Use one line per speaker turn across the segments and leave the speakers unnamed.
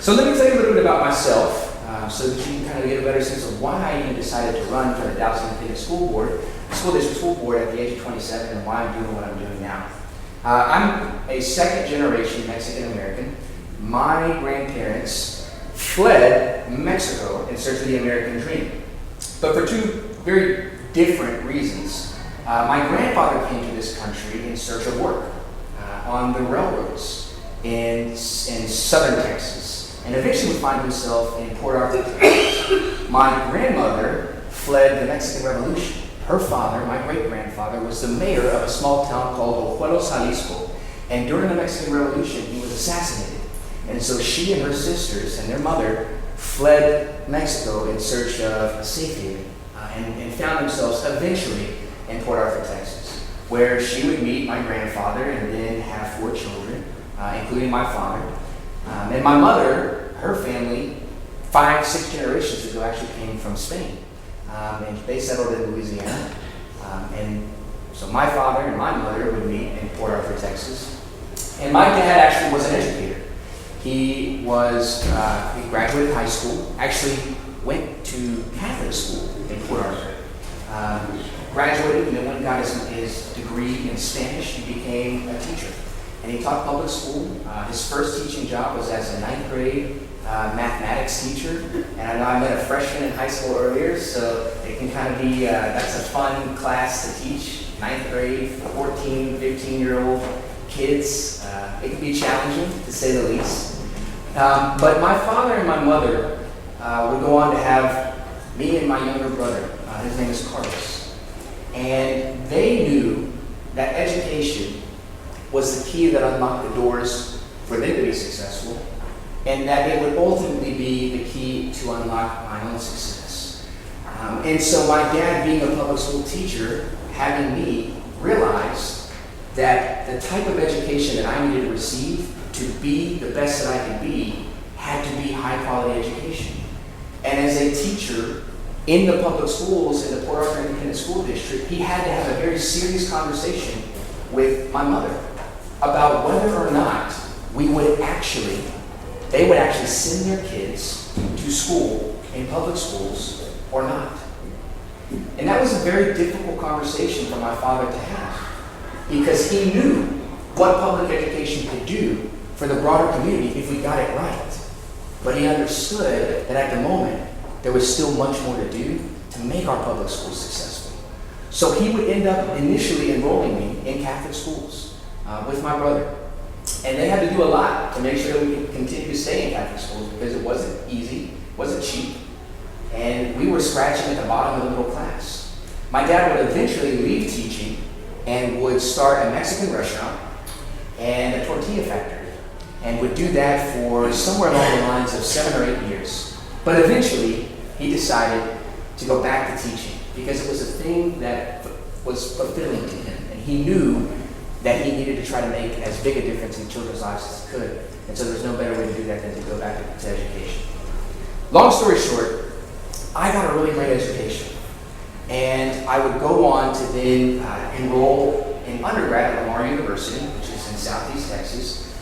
So let me tell you a little bit about myself, so that you can kind of get a better sense of why I even decided to run for the Dallas Independent School District School Board at the age of 27, and why I'm doing what I'm doing now. I'm a second generation Mexican American. My grandparents fled Mexico in search of the American dream, but for two very different reasons. My grandfather came to this country in search of work on the railroads in southern Texas, and eventually would find himself in Port Arthur, Texas. My grandmother fled the Mexican Revolution. Her father, my great-grandfather, was the mayor of a small town called Ojuelos, Jalisco, and during the Mexican Revolution, he was assassinated. And so she and her sisters and their mother fled Mexico in search of a safe haven, and found themselves eventually in Port Arthur, Texas, where she would meet my grandfather and then have 4 children, including my father. And my mother, her family, 5-6 generations ago, actually came from Spain. And they settled in Louisiana. And so my father and my mother would meet in Port Arthur, Texas. And my dad actually was an educator. He graduated high school, actually went to Catholic school in Port Arthur. Graduated, and then went and got his degree in Spanish. He became a teacher. And he taught public school. His first teaching job was as a 9th grade mathematics teacher. And I know I met a freshman in high school earlier, so it can kind of be, that's a fun class to teach. 9th grade, 14, 15-year-old kids. It can be challenging, to say the least. But my father and my mother would go on to have me and my younger brother. His name is Carlos. And they knew that education was the key that unlocked the doors for them to be successful, and that it would ultimately be the key to unlock my own success. And so my dad, being a public school teacher, having me, realized that the type of education that I needed to receive to be the best that I could be had to be high quality education. And as a teacher in the public schools in the Port Arthur Independent School District, he had to have a very serious conversation with my mother about whether or not they would actually send their kids to school in public schools or not. And that was a very difficult conversation for my father to have, because he knew what public education could do for the broader community if we got it right. But he understood that at the moment, there was still much more to do to make our public schools successful. So he would end up initially enrolling me in Catholic schools with my brother. And they had to do a lot to make sure that we could continue to stay in Catholic schools, because it wasn't easy, wasn't cheap, and we were scratching at the bottom of the middle class. My dad would eventually leave teaching and would start a Mexican restaurant and a tortilla factory, and would do that for somewhere along the lines of 7 or 8 years. But eventually, he decided to go back to teaching, because it was a thing that was fulfilling to him, and he knew that he needed to try to make as big a difference in children's lives as he could. And so there's no better way to do that than to go back to education. Long story short, I got a really great education. And I would go on to then enroll in undergrad at Lamar University, which is in Southeast Texas.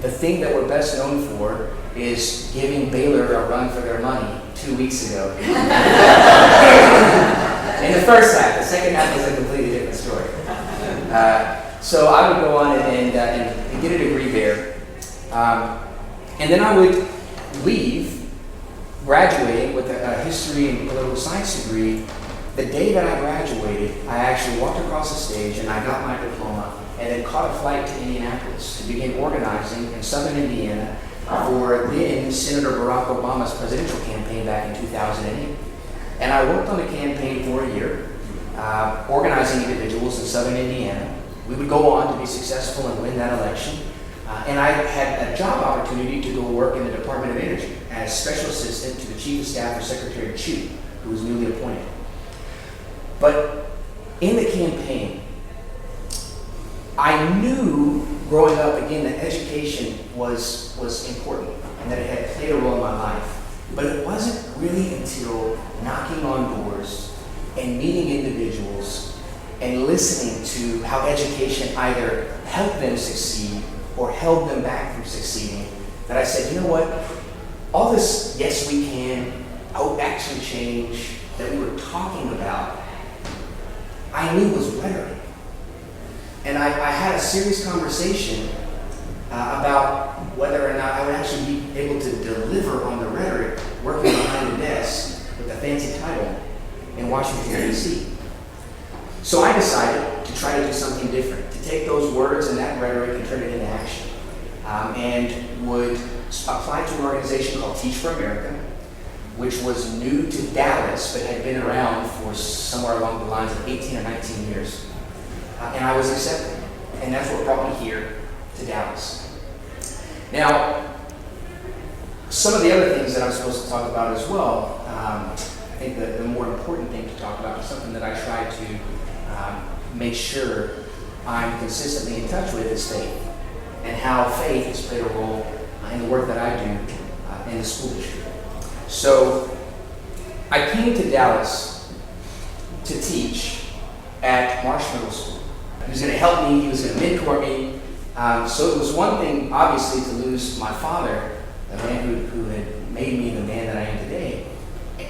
The thing that we're best known for is giving Baylor a run for their money 2 weeks ago. In the first half. The second half was a completely different story. So I would go on and get a degree there. And then I would leave, graduating with a history and political science degree. The day that I graduated, I actually walked across the stage and I got my diploma, and then caught a flight to Indianapolis and began organizing in southern Indiana for then Senator Barack Obama's presidential campaign back in 2008. And I worked on the campaign for a year, organizing individuals in southern Indiana. We would go on to be successful and win that election. And I had a job opportunity to go work in the Department of Energy as special assistant to the Chief of Staff for Secretary Chu, who was newly appointed. But in the campaign, I knew growing up, again, that education was important and that it had played a role in my life. But it wasn't really until knocking on doors and meeting individuals and listening to how education either helped them succeed or held them back from succeeding that I said, you know what, all this yes we can, hope, action, change that we were talking about, I knew was rhetoric. And I had a serious conversation about whether or not I would actually be able to deliver on the rhetoric working behind the desk with a fancy title in Washington, D.C. So I decided to try to do something different, to take those words and that rhetoric and turn it into action. And would apply to an organization called Teach for America, which was new to Dallas, but had been around for somewhere along the lines of 18 or 19 years. And I was accepted. And that's what brought me here to Dallas. Now, some of the other things that I'm supposed to talk about as well, I think that the more important thing to talk about is something that I try to make sure I'm consistently in touch with is faith, and how faith has played a role in the work that I do in the school district. So I came to Dallas to teach at Marsh Middle School. He was going to help me, he was going to mentor me. So it was one thing, obviously, to lose my father, the man who had made me the man that I am today.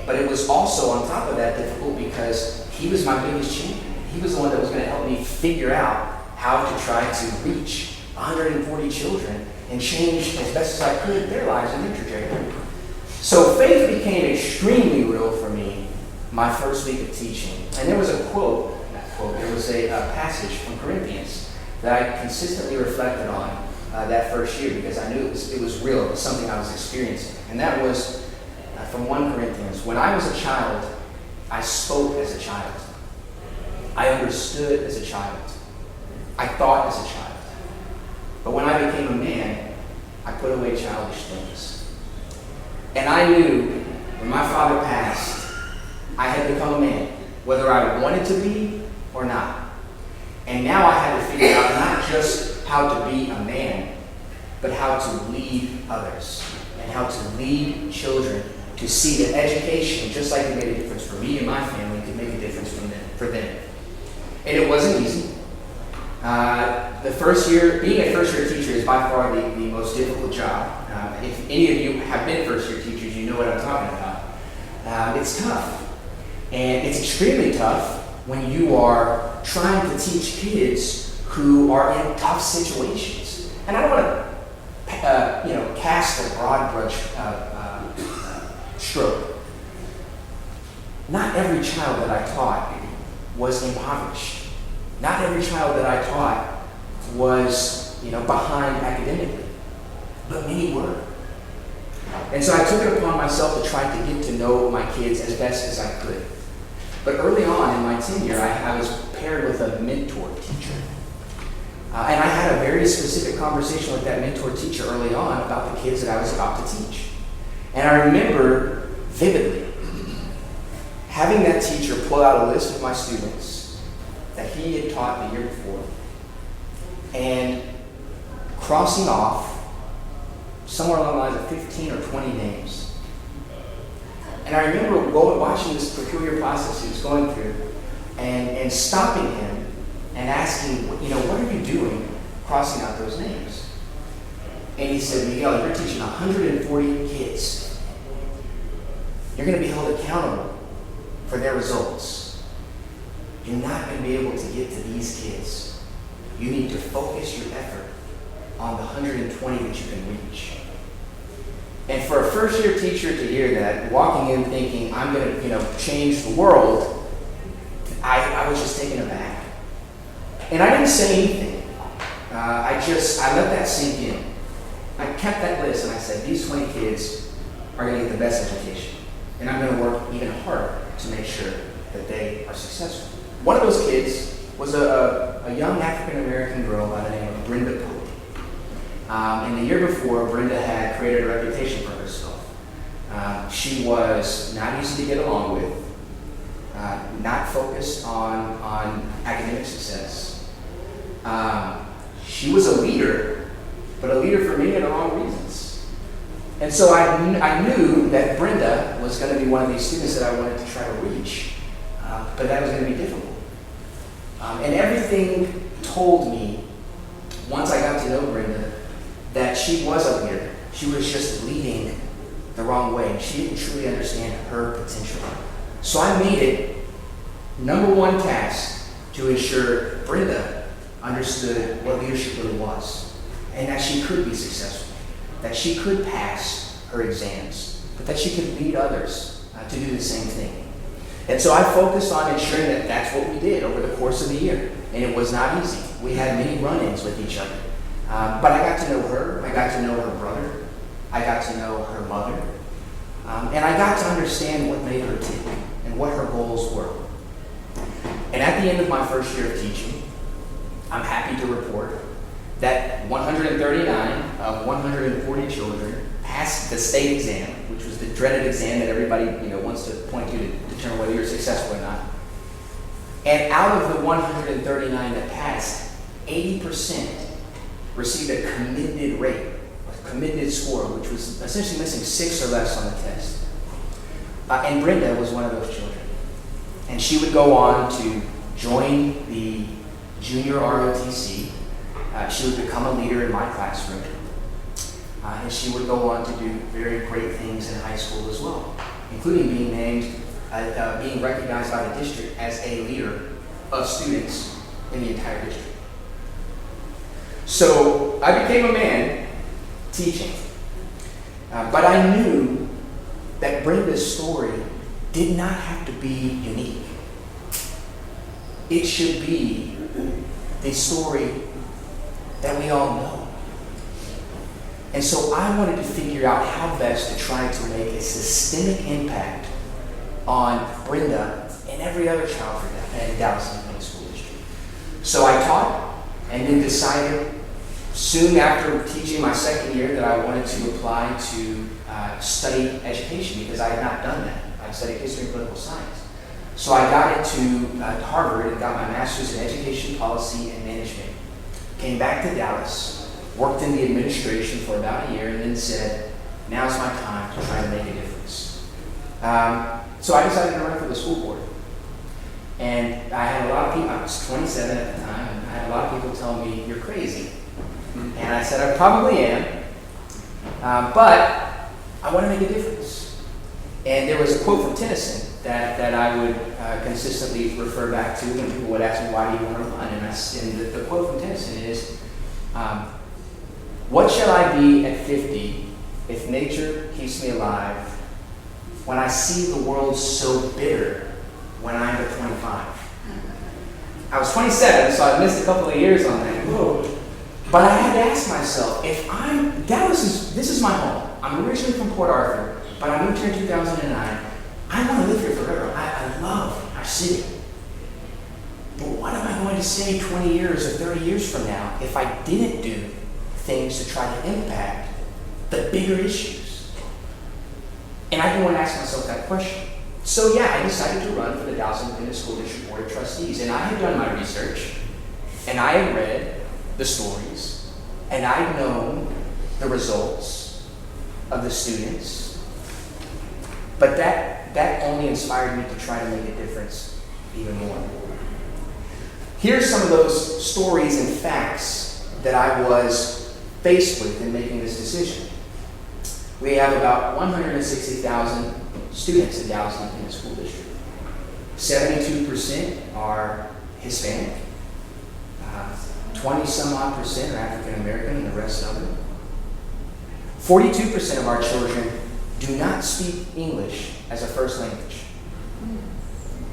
But it was also, on top of that, difficult because he was my biggest champion. He was the one that was going to help me figure out how to try to reach 140 children and change as best as I could their lives and their trajectory. So faith became extremely real for me my first week of teaching. And there was a there was a passage from Corinthians that I consistently reflected on that first year because I knew it was real, it was something I was experiencing. And that was from 1 Corinthians. When I was a child, I spoke as a child. I understood as a child. I thought as a child. But when I became a man, I put away childish things. And I knew when my father passed, I had become a man, whether I wanted to be or not. And now I had to figure out not just how to be a man, but how to lead others and how to lead children to see that education, just like it made a difference for me and my family, could make a difference for them. And it wasn't easy. The first year, being a first-year teacher is by far the most difficult job. If any of you have been first-year teachers, you know what I'm talking about. It's tough. And it's extremely tough when you are trying to teach kids who are in tough situations. And I don't want to, cast a broad brush stroke. Not every child that I taught was impoverished. Not every child that I taught was, behind academically, but many were. And so I took it upon myself to try to get to know my kids as best as I could. But early on in my tenure, I was paired with a mentor teacher. And I had a very specific conversation with that mentor teacher early on about the kids that I was about to teach. And I remember vividly having that teacher pull out a list of my students that he had taught the year before and crossing off somewhere along the lines of 15 or 20 names. And I remember watching this peculiar process he was going through and stopping him and asking, what are you doing crossing out those names? And he said, Miguel, you're teaching 140 kids. You're going to be held accountable for their results. You're not going to be able to get to these kids. You need to focus your effort on the 120 that you can reach. And for a first-year teacher to hear that, walking in thinking, I'm going to, change the world, I was just taken aback. And I didn't say anything. I let that sink in. I kept that list and I said, these 20 kids are going to get the best education. And I'm going to work even harder to make sure that they are successful. One of those kids was a young African-American girl by the name of Brenda Pope. And the year before, Brenda had created a reputation for herself. She was not easy to get along with, not focused on academic success. She was a leader, but a leader for many of the wrong reasons. And so I knew that Brenda was going to be one of these students that I wanted to try to reach, but that was going to be difficult. And everything told me, once I got to know Brenda, that she was a leader. She was just leading the wrong way, and she didn't truly understand her potential. So I made it number one task to ensure Brenda understood what leadership really was, and that she could be successful, that she could pass her exams, but that she could lead others to do the same thing. And so I focused on ensuring that that's what we did over the course of the year. And it was not easy. We had many run-ins with each other. But I got to know her. I got to know her brother. I got to know her mother. And I got to understand what made her tick and what her goals were. And at the end of my first year of teaching, I'm happy to report that 139 of 140 children passed the state exam, which was the dreaded exam that everybody wants to point to determine whether you're successful or not. And out of the 139 that passed, 80% received a commended rate, a commended score, which was essentially missing 6 or less on the test. And Brenda was one of those children. And she would go on to join the junior ROTC. She would become a leader in my classroom. And she would go on to do very great things in high school as well, including being named, being recognized by the district as a leader of students in the entire district. So I became a man teaching, but I knew that Brenda's story did not have to be unique. It should be the story that we all know. And so I wanted to figure out how best to try to make a systemic impact on Brenda and every other child in Dallas Independent School District. So I taught and then decided soon after teaching my second year that I wanted to apply to study education because I had not done that. I studied history and political science. So I got into Harvard and got my master's in education policy and management. Came back to Dallas, worked in the administration for about a year, and then said, now's my time to try to make a difference. So I decided to run for the school board. And I had a lot of people, I was 27 at the time, and I had a lot of people tell me, you're crazy. And I said, I probably am, but I want to make a difference. And there was a quote from Tennyson that I would consistently refer back to when people would ask me, why do you want to run? And the quote from Tennyson is, what shall I be at 50 if nature keeps me alive, when I see the world so bitter when I'm at 25? I was 27, so I missed a couple of years on that. Whoa. But I had to ask myself, this is my home. I'm originally from Port Arthur, but I moved here in 2009. I want to live here forever. I love our city. But what am I going to say 20 years or 30 years from now if I didn't do things to try to impact the bigger issues? And I didn't want to ask myself that question. So yeah, I decided to run for the Dallas Independent School District Board of Trustees. And I had done my research, and I had read the stories, and I'd known the results of the students. But that only inspired me to try to make a difference even more. Here's some of those stories and facts that I was faced with in making this decision. We have about 160,000 students in Dallas Independent School District. 72% are Hispanic. 20-some-odd% are African American, and the rest of them. 42% of our children do not speak English as a first language.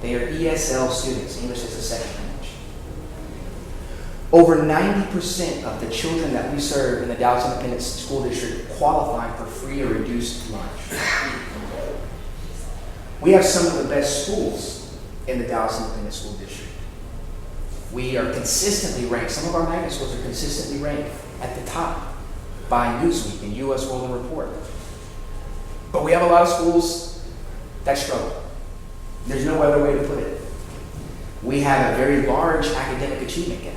They are ESL students, English as a second language. Over 90% of the children that we serve in the Dallas Independent School District qualify for free or reduced lunch. We have some of the best schools in the Dallas Independent School District. We are consistently ranked, some of our magnet schools are consistently ranked at the top by Newsweek and U.S. World Report. But we have a lot of schools that struggle. There's no other way to put it. We have a very large academic achievement gap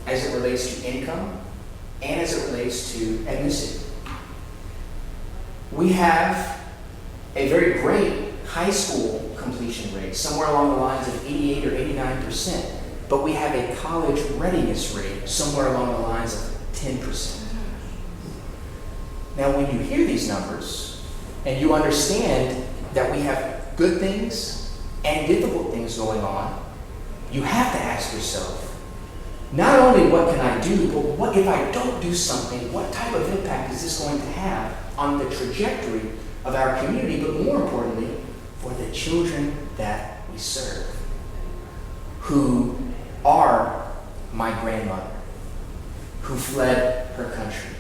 as it relates to income and as it relates to ethnicity. We have a very great high school completion rate, somewhere along the lines of 88 or 89%, but we have a college readiness rate somewhere along the lines of 10%. Now, when you hear these numbers, and you understand that we have good things and difficult things going on, you have to ask yourself, not only what can I do, but what if I don't do something, what type of impact is this going to have on the trajectory of our community, but more importantly, for the children that we serve, who are my grandmother, who fled her country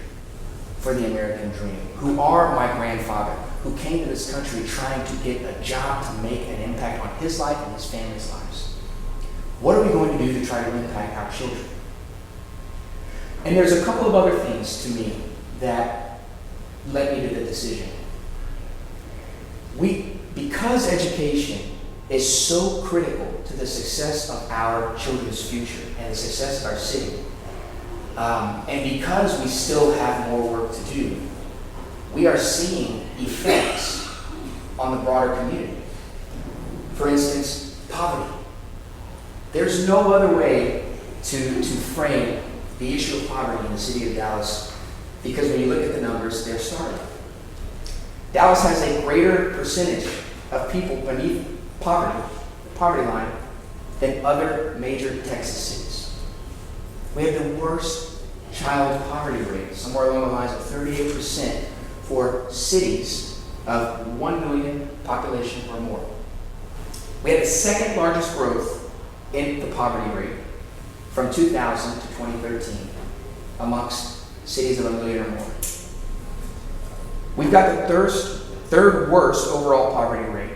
for the American dream, who are my grandfather, who came to this country trying to get a job to make an impact on his life and his family's lives. What are we going to do to try to impact our children? And there's a couple of other things to me that led me to the decision. Because education is so critical to the success of our children's future and the success of our city, and because we still have more work to do, we are seeing effects on the broader community. For instance, poverty. There's no other way to frame the issue of poverty in the city of Dallas, because when you look at the numbers, they're startling. Dallas has a greater percentage of people beneath the poverty line, than other major Texas cities. We have the worst child poverty rate, somewhere along the lines of 38% for cities of 1 million population or more. We have the second largest growth in the poverty rate from 2000 to 2013 amongst cities of 1 million or more. We've got the third worst overall poverty rate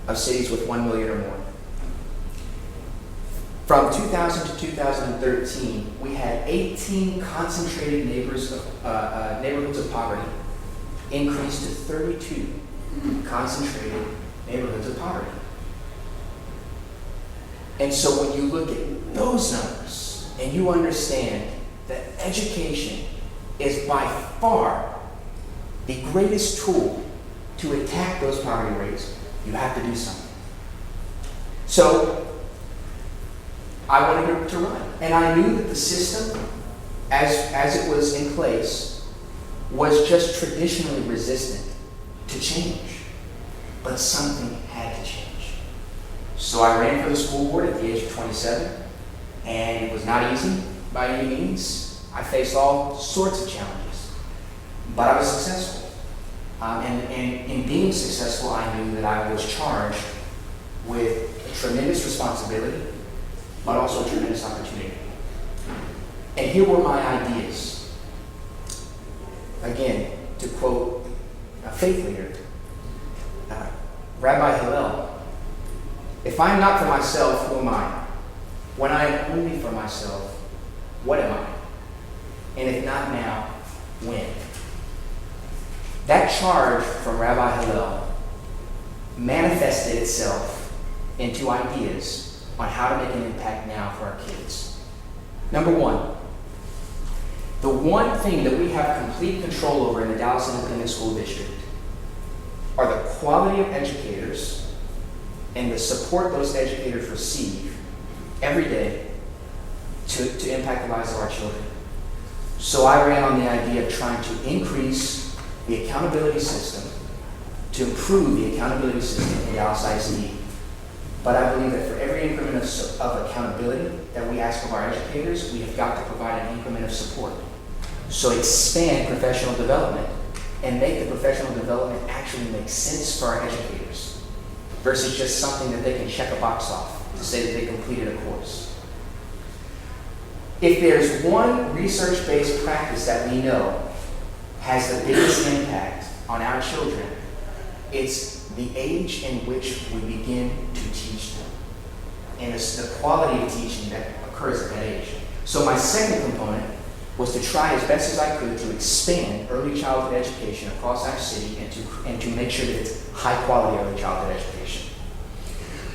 of cities with 1 million or more. From 2000 to 2013, we had 18 concentrated neighborhoods of poverty increased to 32 concentrated neighborhoods of poverty. And so when you look at those numbers and you understand that education is by far the greatest tool to attack those poverty rates, you have to do something. So I wanted to run. And I knew that the system, as it was in place, was just traditionally resistant to change. But something had to change. So I ran for the school board at the age of 27, and it was not easy by any means. I faced all sorts of challenges, but I was successful. And in being successful, I knew that I was charged with a tremendous responsibility, but also a tremendous opportunity. And here were my ideas. Again, to quote a faith leader, Rabbi Hillel, "If I am not for myself, who am I? When I am only for myself, what am I? And if not now, when?" That charge from Rabbi Hillel manifested itself into ideas on how to make an impact now for our kids. Number one, the one thing that we have complete control over in the Dallas Independent School District are the quality of educators and the support those educators receive every day to impact the lives of our children. So I ran on the idea of trying to increase the accountability system, to improve the accountability system in Dallas ICE. But I believe that for every increment of accountability that we ask of our educators, we have got to provide an increment of support. So expand professional development and make the professional development actually make sense for our educators versus just something that they can check a box off to say that they completed a course. If there's one research-based practice that we know has the biggest impact on our children, it's the age in which we begin to teach them. And it's the quality of teaching that occurs at that age. So my second component was to try as best as I could to expand early childhood education across our city and to make sure that it's high quality early childhood education.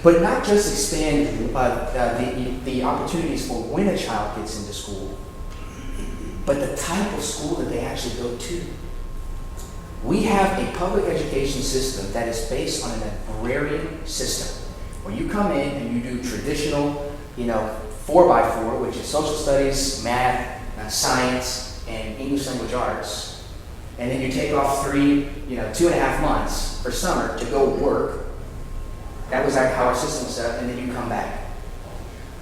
But not just expand the opportunities for when a child gets into school, but the type of school that they actually go to. We have a public education system that is based on an agrarian system, where you come in and you do traditional, 4x4, which is social studies, math, science, and English language arts. and then you take off 2.5 months for summer to go work. That was how our system was set up, and then you come back.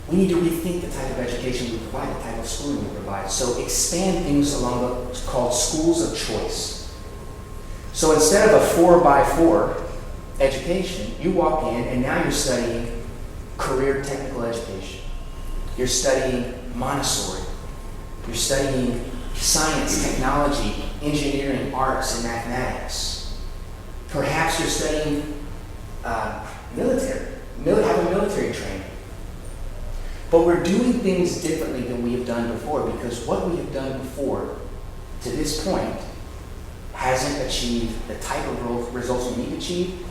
We need to rethink the type of education we provide, the type of schooling we provide. So expand things along what's called schools of choice. So instead of a 4x4 education, you walk in and now you're studying career technical education. You're studying Montessori. You're studying science, technology, engineering, arts, and mathematics. Perhaps you're studying military training. But we're doing things differently than we have done before, because what we have done before to this point hasn't achieved the type of results we need to achieve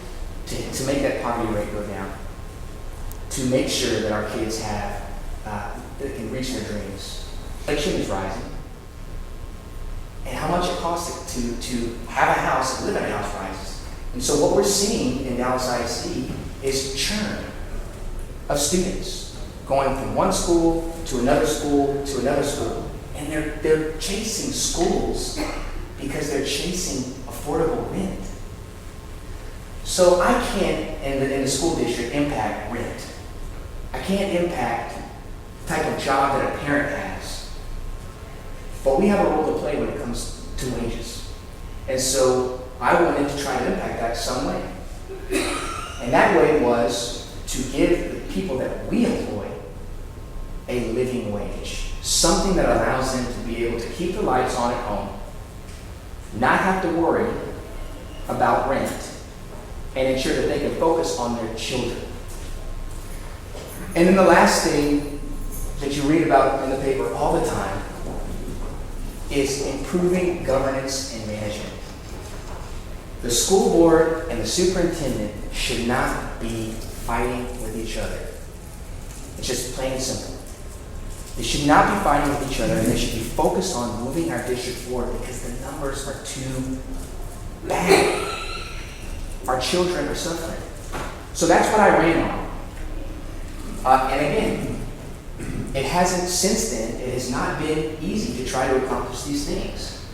to make that poverty rate go down, to make sure that our kids have that can reach their dreams. Inflation is rising, and how much it costs to have a house and live in a house rises. And so what we're seeing in Dallas ISD is churn of students going from one school to another school to another school. And they're chasing schools because they're chasing affordable rent. So I can't, in the school district, impact rent. I can't impact the type of job that a parent has. But we have a role to play when it comes to wages. And so I wanted to try to impact that some way. And that way was to give the people that we employ a living wage, something that allows them to be able to keep the lights on at home, not have to worry about rent, and ensure that they can focus on their children. And then the last thing that you read about in the paper all the time is improving governance and management. The school board and the superintendent should not be fighting with each other. It's just plain and simple. They should not be fighting with each other, and they should be focused on moving our district forward because the numbers are too bad. Our children are suffering. So that's what I ran on. And again, it hasn't, since then, it has not been easy to try to accomplish these things.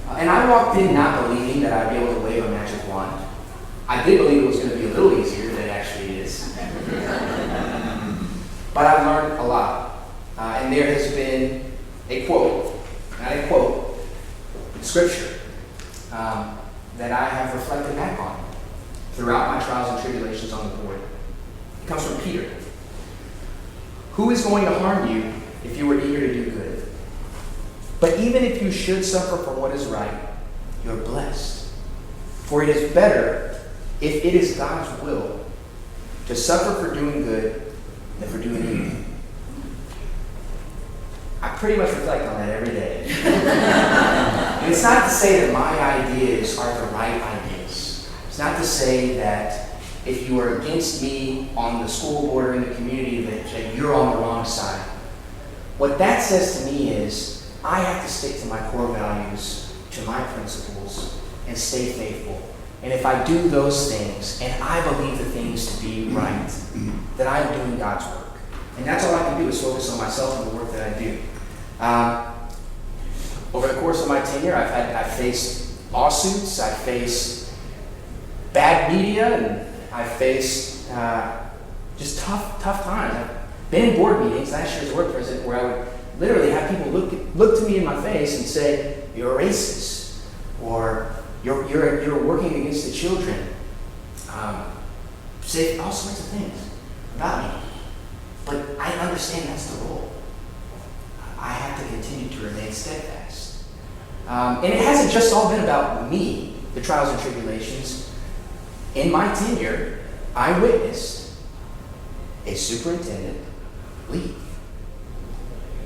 And I walked in not believing that I'd be able to wave a magic wand. I did believe it was going to be a little easier than it actually is. But I've learned a lot. And there has been a quote, not a quote, in Scripture, that I have reflected back on throughout my trials and tribulations on the board. It comes from Peter. Who is going to harm you if you are eager to do good? But even if you should suffer for what is right, you are blessed. For it is better, if it is God's will, to suffer for doing good than for doing evil. I pretty much reflect on that every day. And it's not to say that my ideas are the right ideas. It's not to say that if you are against me on the school board or in the community that you're on the wrong side. What that says to me is I have to stick to my core values, to my principles, and stay faithful. And if I do those things, and I believe the things to be right, then I'm doing God's work. And that's all I can do is focus on myself and the work that I do. Over the course of my tenure, I've faced lawsuits, I've faced bad media, and I've faced just tough times. I've been in board meetings last year as board president where I would literally have people look to me in my face and say, "You're a racist," or "You're working against the children." Say all sorts of things about me. But I understand that's the role. I have to continue to remain steadfast. And it hasn't just all been about me, the trials and tribulations. In my tenure, I witnessed a superintendent leave.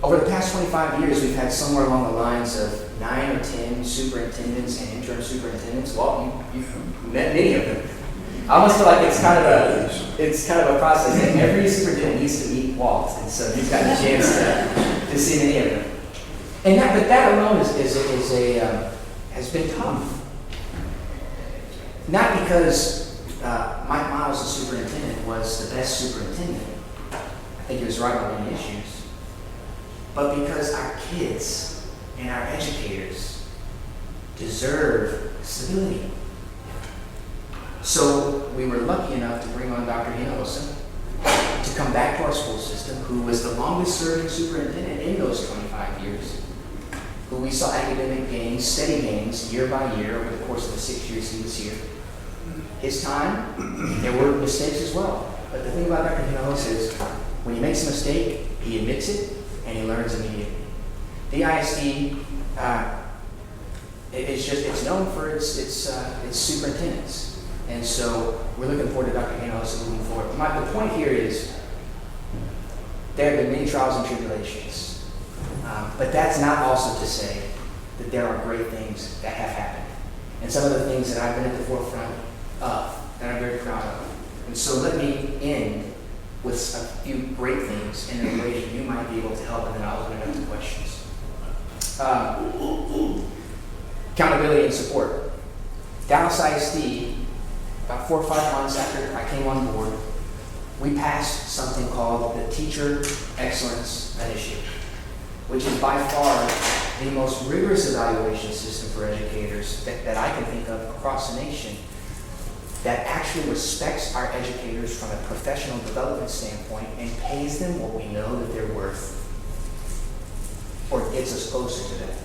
Over the past 25 years, we've had somewhere along the lines of 9 or 10 superintendents and interim superintendents. Well, you've met many of them. I almost feel like it's kind of a process, and every superintendent needs to meet Walt, and so he's got a chance to see many of them. And that alone has been tough. Not because Mike Miles, the superintendent, was the best superintendent. I think he was right on many issues. But because our kids and our educators deserve stability. So we were lucky enough to bring on Dr. Hinojosa to come back to our school system, who was the longest serving superintendent in those 25 years, who we saw academic gains, steady gains, year by year over the course of the 6 years he was here. His time, there were mistakes as well. But the thing about Dr. Hinojosa is, when he makes a mistake, he admits it and he learns immediately. The ISD it's known for its superintendents. And so we're looking forward to Dr. Hinojosa moving forward. The point here is, there have been many trials and tribulations. But that's not also to say that there are great things that have happened. And some of the things that I've been at the forefront of, that I'm very proud of. And so let me end with a few great things in a way that you might be able to help, and then I'll open it up to questions. Accountability and support. Dallas ISD, about 4 or 5 months after I came on board, we passed something called the Teacher Excellence Initiative, which is by far the most rigorous evaluation system for educators that I can think of across the nation, that actually respects our educators from a professional development standpoint and pays them what we know that they're worth, or gets us closer to that.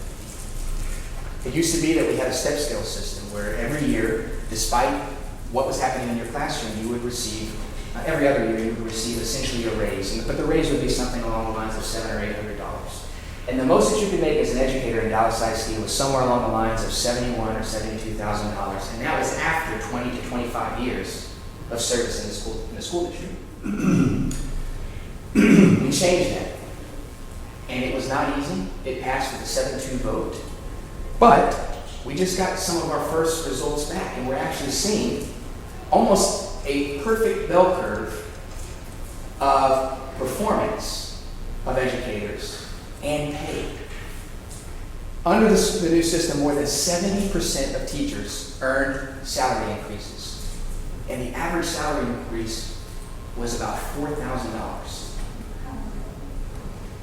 It used to be that we had a step scale system where every year, despite what was happening in your classroom, you would receive, every other year, you would receive essentially a raise. But the raise would be something along the lines of $700 or $800. And the most that you could make as an educator in Dallas ISD was somewhere along the lines of $71,000 or $72,000. And that was after 20 to 25 years of service in the school district. We changed that. And it was not easy. It passed with a 7-2 vote. But we just got some of our first results back, and we're actually seeing almost a perfect bell curve of performance of educators and pay. Under the new system, more than 70% of teachers earned salary increases, and the average salary increase was about $4,000.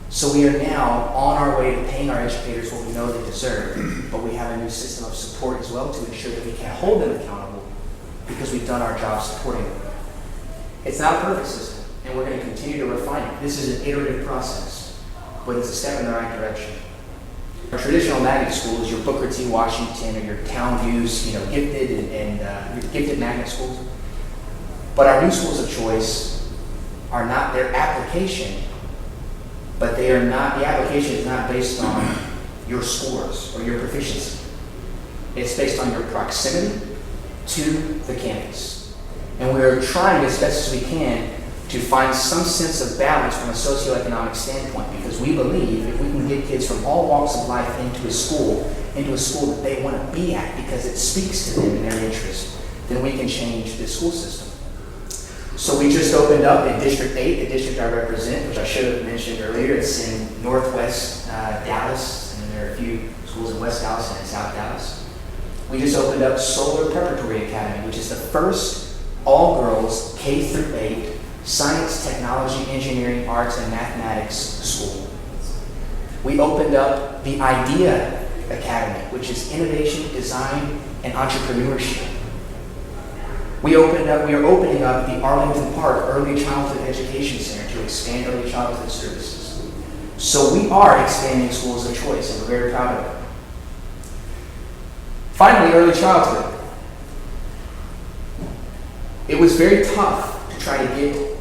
So we are now on our way to paying our educators what we know they deserve, but we have a new system of support as well to ensure that we can hold them accountable because we've done our job supporting them. It's not a perfect system, and we're going to continue to refine it. This is an iterative process, but it's a step in the right direction. Our traditional magnet schools, your Booker T. Washington or your Town Views, gifted and your gifted magnet schools. But our new schools of choice are not their application. But they are not, the application is not based on your scores or your proficiency. It's based on your proximity to the campus. And we're trying as best as we can to find some sense of balance from a socioeconomic standpoint, because we believe if we can get kids from all walks of life into a school that they want to be at because it speaks to them and their interest, then we can change the school system. So we just opened up in District 8, the district I represent, which I should have mentioned earlier. It's in Northwest Dallas, and there are a few schools in West Dallas and in South Dallas. We just opened up Solar Preparatory Academy, which is the first all-girls K-8 science, technology, engineering, arts, and mathematics school. We opened up the Idea Academy, which is innovation, design, and entrepreneurship. We are opening up the Arlington Park Early Childhood Education Center to expand early childhood services. So we are expanding schools of choice, and we're very proud of it. Finally, early childhood. It was very tough to try to get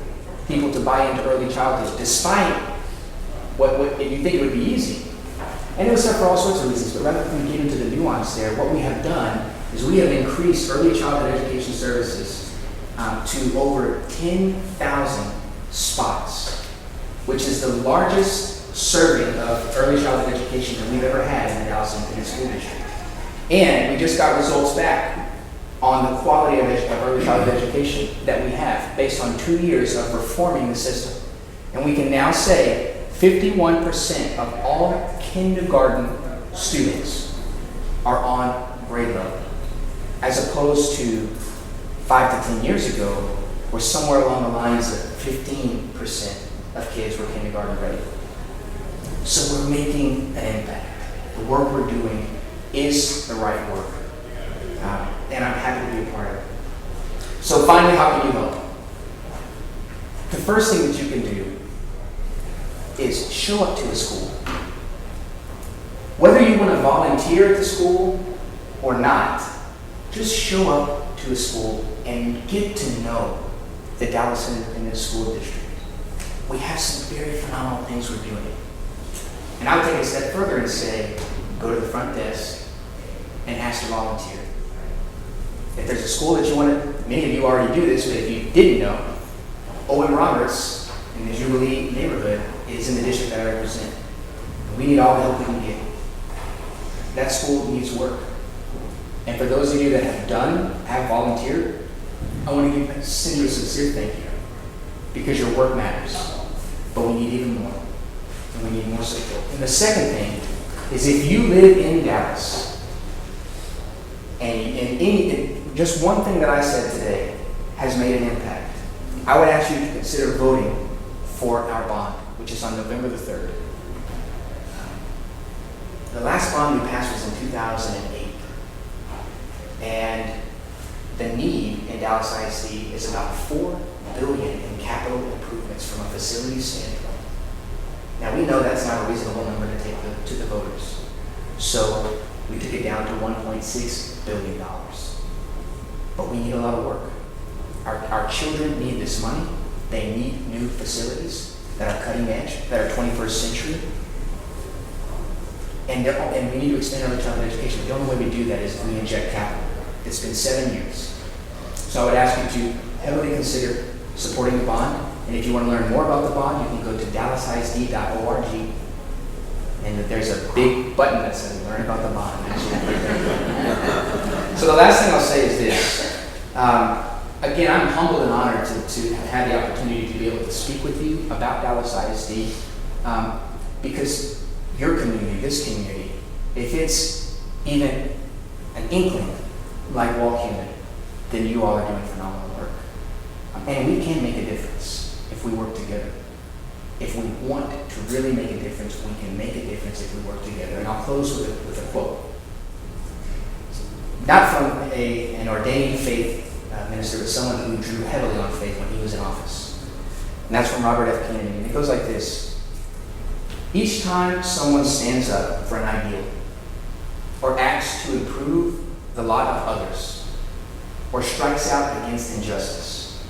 people to buy into early childhood, despite what you think it would be easy. And it was tough for all sorts of reasons, but rather than get into the nuance there, what we have done is we have increased early childhood education services to over 10,000 spots, which is the largest serving of early childhood education that we've ever had in the Dallas Independent School District. And we just got results back on the quality of early childhood education that we have based on 2 years of reforming the system. And we can now say 51% of all kindergarten students are on grade level, as opposed to 5 to 10 years ago, where somewhere along the lines of 15% of kids were kindergarten ready. So we're making an impact. The work we're doing is the right work. And I'm happy to be a part of it. So finally, how can you help? The first thing that you can do is show up to a school. Whether you want to volunteer at the school or not, just show up to a school and get to know the Dallas Independent School District. We have some very phenomenal things we're doing. And I would take it a step further and say, go to the front desk and ask to volunteer. If there's a school that you want to, many of you already do this, but if you didn't know, Owen Roberts in the Jubilee neighborhood is in the district that I represent. We need all the help we can get. That school needs work. And for those of you that have volunteered, I want to send you a sincere thank you, because your work matters. But we need even more. And we need more support. And the second thing is, if you live in Dallas, and just one thing that I said today has made an impact, I would ask you to consider voting for our bond, which is on November the 3rd. The last bond we passed was in 2008. And the need in Dallas ISD is about $4 billion in capital improvements from a facility standpoint. Now we know that's not a reasonable number to take to the voters. So we took it down to $1.6 billion. But we need a lot of work. Our children need this money. They need new facilities that are cutting edge, that are 21st century. And we need to expand early childhood education. The only way we do that is if we inject capital. It's been 7 years. So I would ask you to heavily consider supporting the bond. And if you want to learn more about the bond, you can go to dallasisd.org. And there's a big button that says learn about the bond. So the last thing I'll say is this. Again, I'm humbled and honored to have had the opportunity to be able to speak with you about Dallas ISD, because your community, this community, if it's even an inkling like Waukegan, then you all are doing phenomenal work. And we can make a difference if we work together. If we want to really make a difference, we can make a difference if we work together. And I'll close with a quote. Not from an ordained faith minister, but someone who drew heavily on faith when he was in office. And that's from Robert F. Kennedy. And it goes like this. Each time someone stands up for an ideal, or acts to improve the lot of others, or strikes out against injustice,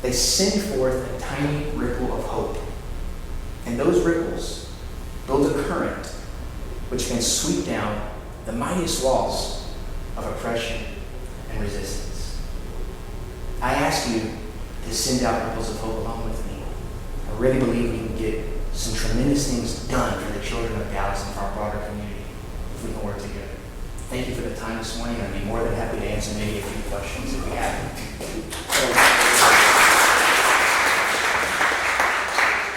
they send forth a tiny ripple of hope. And those ripples build a current which can sweep down the mightiest walls of oppression and resistance. I ask you to send out ripples of hope along with me. I really believe we can get some tremendous things done for the children of Dallas and for our broader community if we can work together. Thank you for the time this morning. I'd be more than happy to answer maybe a few questions if we have them.